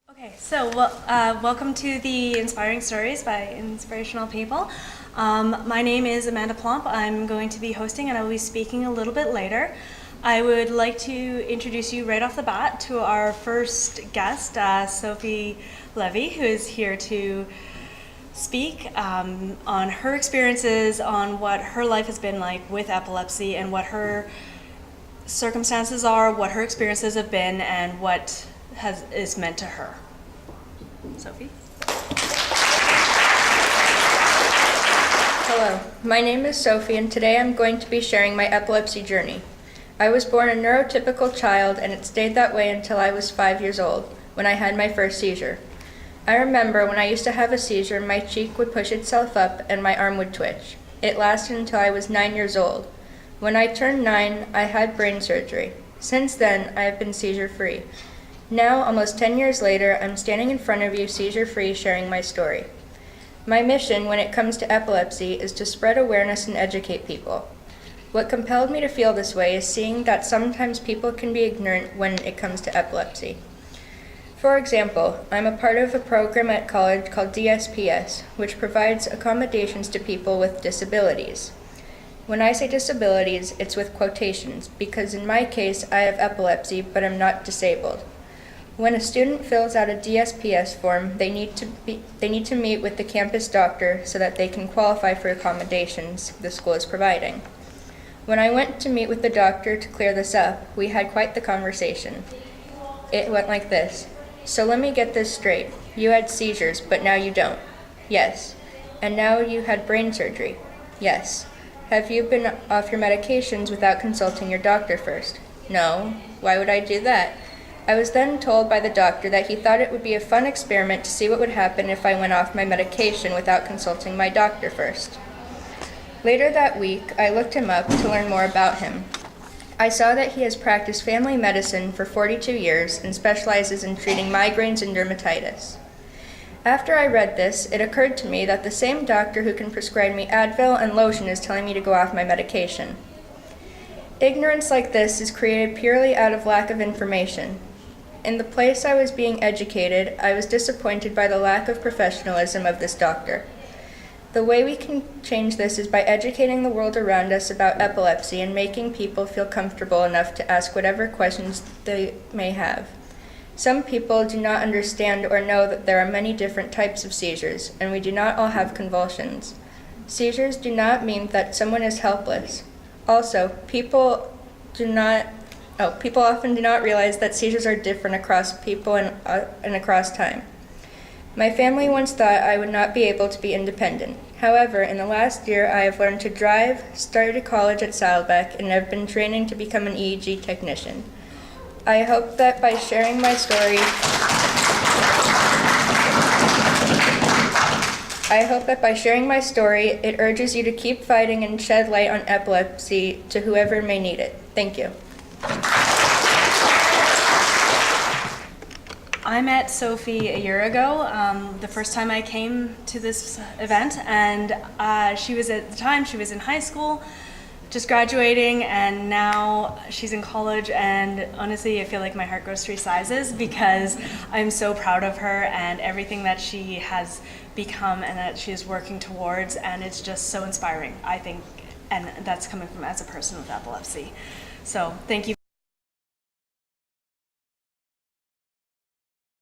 Okay, so welcome to the Inspiring Stories by Inspirational People. My name is Amanda Plomp. I'm going to be hosting and I will be speaking a little bit later. I would like to introduce you right off the bat to our first guest, Sofie Levy, who is here to speak on her experiences, on what her life has been like with epilepsy and what her circumstances are, what her experiences have been, and what is meant to her. Sofie? Hello, my name is Sofie and today I'm going to be sharing my epilepsy journey. I was born a neurotypical child and it stayed that way until I was 5 years old, when I had my first seizure. I remember when I used to have a seizure, my cheek would push itself up and my arm would twitch. It lasted until I was 9 years old. When I turned 9, I had brain surgery. Since then, I have been seizure-free. Now, almost 10 years later, I'm standing in front of you seizure-free sharing my story. My mission when it comes to epilepsy is to spread awareness and educate people. What compelled me to feel this way is seeing that sometimes people can be ignorant when it comes to epilepsy. For example, I'm a part of a program at college called DSPS, which provides accommodations to people with disabilities. When I say disabilities, it's with quotations, because in my case, I have epilepsy, but I'm not disabled. When a student fills out a DSPS form, they need to meet with the campus doctor so that they can qualify for accommodations the school is providing. When I went to meet with the doctor to clear this up, we had quite the conversation. It went like this. So let me get this straight. You had seizures, but now you don't. Yes. And now you had brain surgery. Yes. Have you been off your medications without consulting your doctor first? No. Why would I do that? I was then told by the doctor that he thought it would be a fun experiment to see what would happen if I went off my medication without consulting my doctor first. Later that week, I looked him up to learn more about him. I saw that he has practiced family medicine for 42 years and specializes in treating migraines and dermatitis. After I read this, it occurred to me that the same doctor who can prescribe me Advil and lotion is telling me to go off my medication. Ignorance like this is created purely out of lack of information. In the place I was being educated, I was disappointed by the lack of professionalism of this doctor. The way we can change this is by educating the world around us about epilepsy and making people feel comfortable enough to ask whatever questions they may have. Some people do not understand or know that there are many different types of seizures, and we do not all have convulsions. Seizures do not mean that someone is helpless. Also, people often do not realize that seizures are different across people and across time. My family once thought I would not be able to be independent. However, in the last year, I have learned to drive, started college at Saddleback, and have been training to become an EEG technician. I hope that by sharing my story, it urges you to keep fighting and shed light on epilepsy to whoever may need it. Thank you. I met Sofie a year ago, the first time I came to this event, and she was in high school, just graduating, and now she's in college, and honestly I feel like my heart goes 3 sizes because I'm so proud of her and everything that she has become and that she is working towards, and it's just so inspiring, I think, and that's coming from as a person with epilepsy. So thank you.